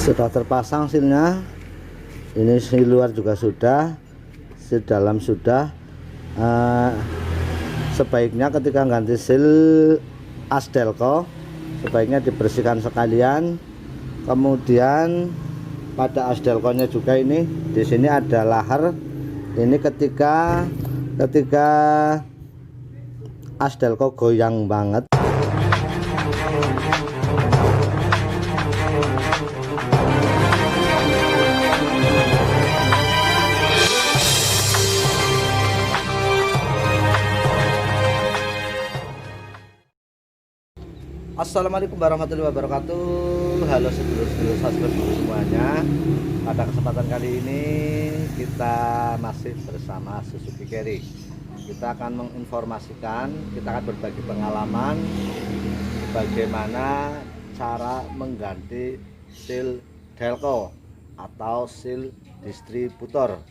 Sudah terpasang silnya. Ini sil luar juga sudah, sil dalam sudah. Sebaiknya ketika ganti sil Asdelco sebaiknya dibersihkan sekalian. Kemudian pada Asdelco-nya juga ini di sini ada lahar. Ini ketika Asdelco goyang banget. Assalamualaikum warahmatullahi wabarakatuh. Halo sedulur-sedulur subscriber semuanya. Pada kesempatan kali ini kita masih bersama Suzuki Carry. Kita akan menginformasikan, kita akan berbagi pengalaman bagaimana cara mengganti sil Delco atau sil distributor.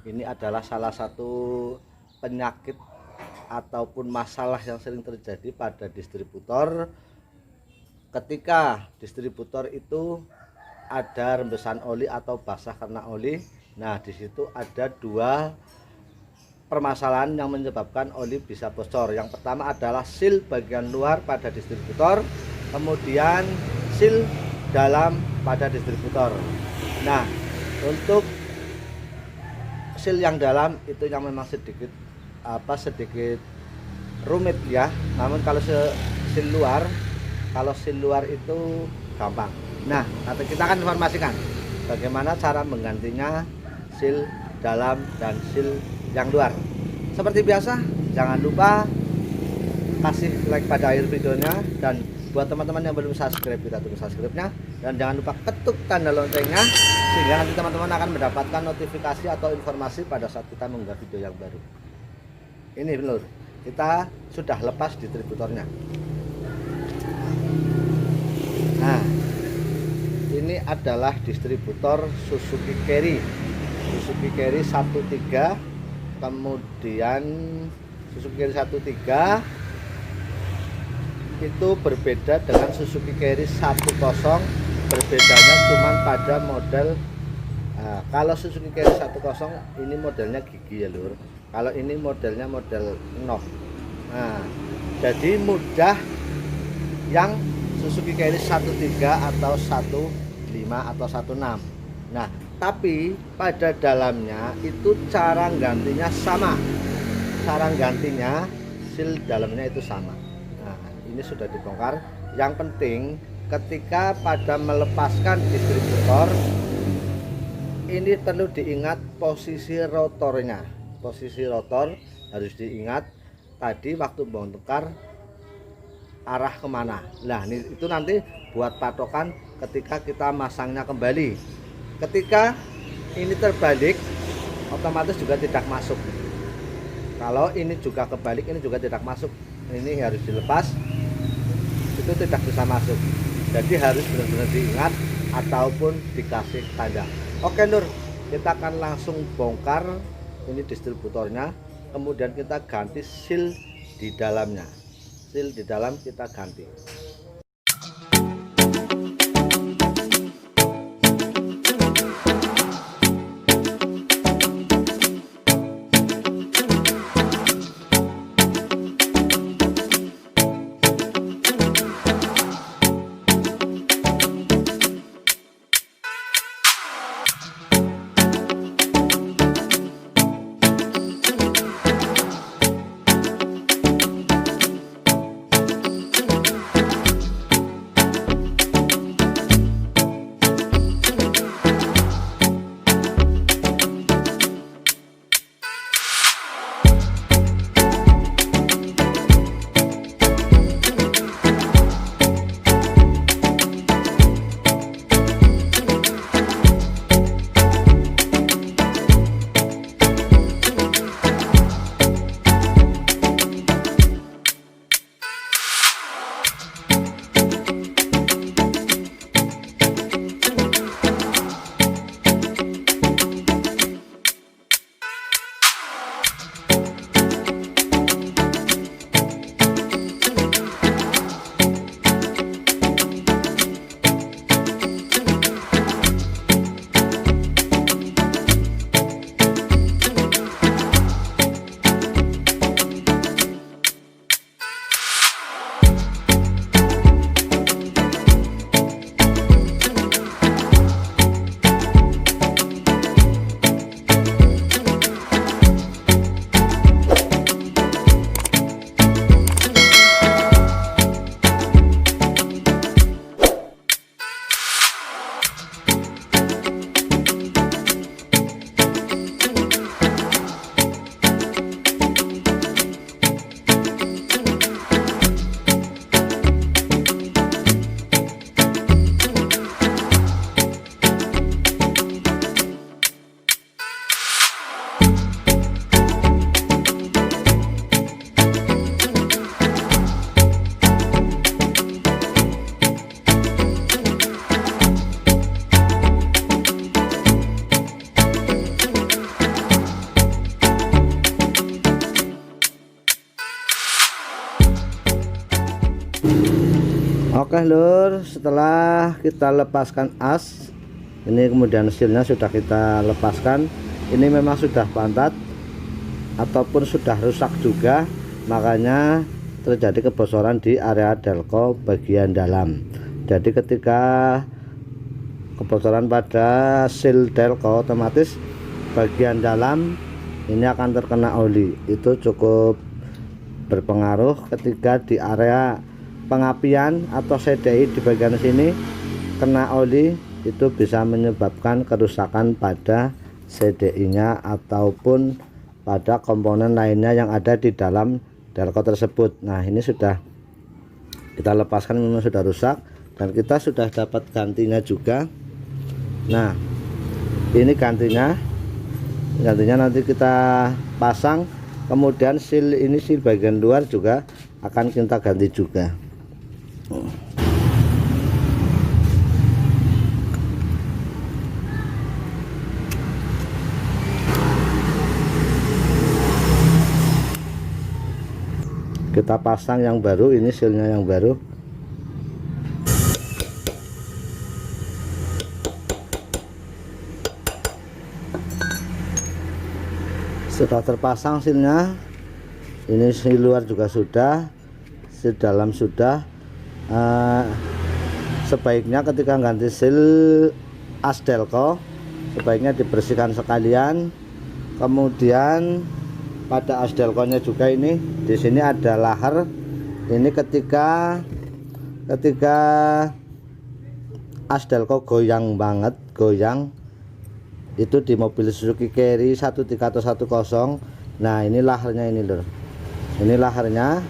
Ini adalah salah satu penyakit ataupun masalah yang sering terjadi pada distributor. Ketika distributor itu ada rembesan oli atau basah karena oli. Nah, di situ ada dua permasalahan yang menyebabkan oli bisa bocor. Yang pertama adalah sil bagian luar pada distributor, kemudian sil dalam pada distributor. Nah, untuk sil yang dalam itu yang memang sedikit rumit ya. Namun kalau sil luar itu gampang. Nah, nanti kita akan informasikan bagaimana cara menggantinya sil dalam dan sil yang luar. Seperti biasa, jangan lupa kasih like pada akhir videonya, dan buat teman-teman yang belum subscribe, kita tunggu subscribe-nya, dan jangan lupa ketuk tanda loncengnya sehingga nanti teman-teman akan mendapatkan notifikasi atau informasi pada saat kita mengunggah video yang baru. Ini lur, kita sudah lepas distributornya. Nah, ini adalah distributor Suzuki Carry 13. Kemudian Suzuki Carry 13 itu berbeda dengan Suzuki Carry 10. Berbedanya cuma pada model. Kalau Suzuki Carry 10 ini modelnya gigi ya lur. Kalau ini modelnya model knob. Nah, jadi mudah yang Suzuki Carry 13 atau 15 atau 16. Nah, tapi pada dalamnya itu cara gantinya sama. Cara gantinya sil dalamnya itu sama. Nah, ini sudah dibongkar. Yang penting ketika pada melepaskan distributor ini perlu diingat posisi rotornya. Posisi rotor harus diingat tadi waktu bongkar arah kemana. Nah, itu nanti buat patokan ketika kita masangnya kembali. Ketika ini terbalik, otomatis juga tidak masuk. Kalau ini juga kebalik, ini juga tidak masuk. Ini harus dilepas, itu tidak bisa masuk. Jadi harus benar-benar diingat ataupun dikasih tanda. Oke lur, kita akan langsung bongkar ini distributornya, kemudian kita ganti sil di dalamnya. Sil di dalam kita ganti. Oke lur, setelah kita lepaskan as, ini kemudian sealnya sudah kita lepaskan. Ini memang sudah pantat ataupun sudah rusak juga, makanya terjadi kebocoran di area delco bagian dalam. Jadi ketika kebocoran pada seal delco, otomatis bagian dalam ini akan terkena oli. Itu cukup berpengaruh ketika di area pengapian atau CDI di bagian sini kena oli, itu bisa menyebabkan kerusakan pada CDI nya ataupun pada komponen lainnya yang ada di dalam delco tersebut. Nah ini sudah kita lepaskan, memang sudah rusak dan kita sudah dapat gantinya juga. Nah ini gantinya nanti kita pasang, kemudian seal ini, seal bagian luar juga akan kita ganti juga. Kita pasang yang baru, ini sealnya yang baru. Sudah terpasang sealnya, ini seal luar juga sudah, seal dalam sudah. Sebaiknya ketika ganti seal as delco, sebaiknya dibersihkan sekalian. Kemudian pada as delco nya juga ini, di sini ada lahar. Ini ketika as delco goyang banget, goyang itu di mobil Suzuki Carry 1310. Nah ini laharnya ini lur, ini laharnya.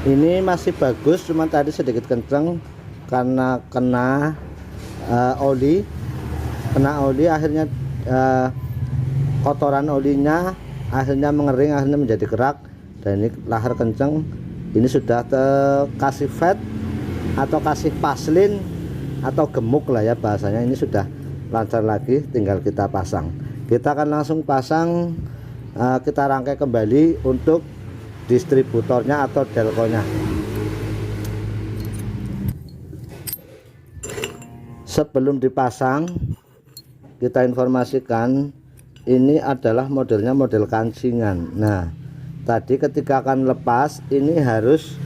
Ini masih bagus, cuma tadi sedikit kenceng karena kena oli, akhirnya kotoran olinya akhirnya mengering, akhirnya menjadi kerak. Dan ini lahar kenceng, ini sudah kasih fat atau kasih paslin atau gemuk lah ya bahasanya. Ini sudah lancar lagi, tinggal kita pasang. Kita akan langsung pasang, kita rangkai kembali untuk distributornya atau delco-nya. Sebelum dipasang, kita informasikan ini adalah modelnya model kancingan. Nah tadi ketika akan lepas, ini harus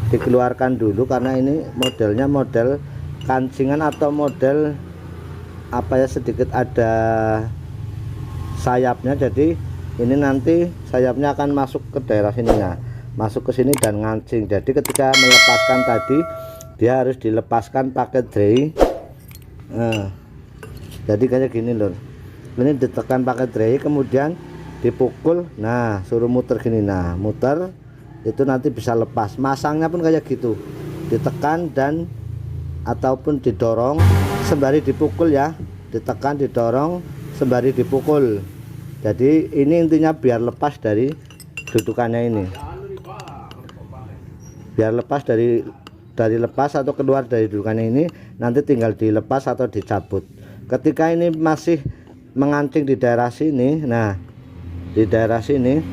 dikeluarkan dulu karena ini modelnya model kancingan atau model apa ya, sedikit ada sayapnya. Jadi ini nanti sayapnya akan masuk ke daerah sininya, masuk ke sini dan ngancing. Jadi ketika melepaskan tadi, dia harus dilepaskan pakai dray. Jadi kayak gini lor, ini ditekan pakai dray, kemudian dipukul. Nah suruh muter gini, nah muter, itu nanti bisa lepas. Masangnya pun kayak gitu, ditekan dan ataupun didorong sembari dipukul ya, ditekan didorong sembari dipukul. Jadi ini intinya biar lepas dari dudukannya ini, biar lepas dari lepas atau keluar dari dudukannya ini. Nanti tinggal dilepas atau dicabut. Ketika ini masih mengancing di daerah sini, nah di daerah sini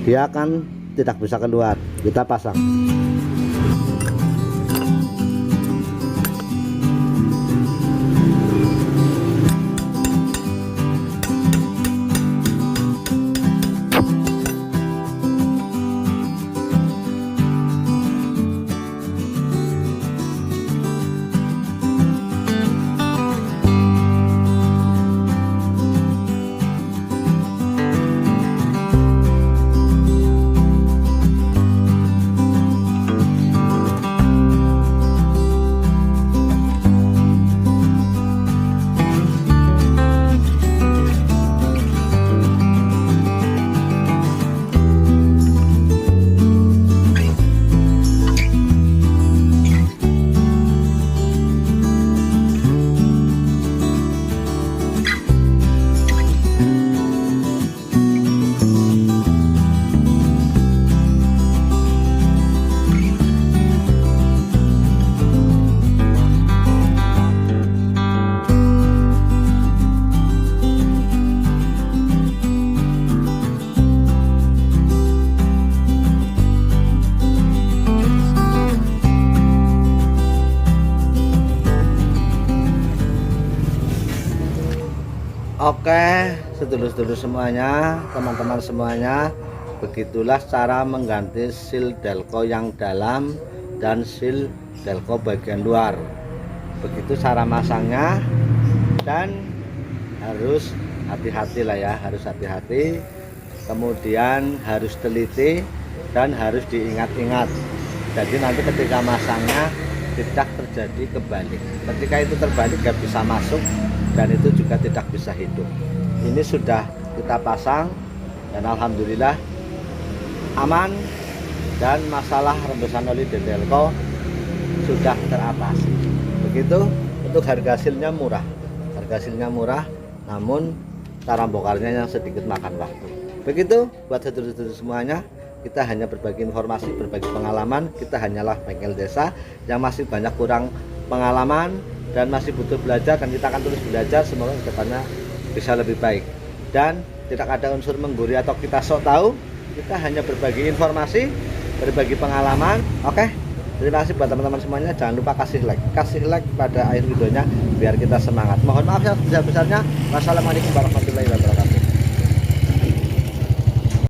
dia akan tidak bisa keluar. Kita pasang. Oke, sedulur-sedulur semuanya, teman-teman semuanya, begitulah cara mengganti seal delco yang dalam dan seal delco bagian luar. Begitu cara masangnya, dan harus hati-hati lah ya, harus hati-hati, kemudian harus teliti dan harus diingat-ingat. Jadi nanti ketika masangnya tidak terjadi kebalik. Ketika itu terbalik gak bisa masuk, dan itu juga tidak bisa hidup. Ini sudah kita pasang dan alhamdulillah aman, dan masalah rembesan oli delco sudah teratasi. Begitu. Untuk harga hasilnya murah, namun cara bongkarnya yang sedikit makan waktu. Begitu buat sedulur-sedulur semuanya, kita hanya berbagi informasi, berbagi pengalaman. Kita hanyalah bengkel desa yang masih banyak kurang pengalaman dan masih butuh belajar, dan kita akan terus belajar, semoga kedepannya bisa lebih baik dan tidak ada unsur menggurui atau kita sok tahu. Kita hanya berbagi informasi, berbagi pengalaman. Oke, terima kasih buat teman-teman semuanya. Jangan lupa kasih like pada akhir videonya biar kita semangat. Mohon maaf yang sebesar-besarnya. Wassalamualaikum warahmatullahi wabarakatuh.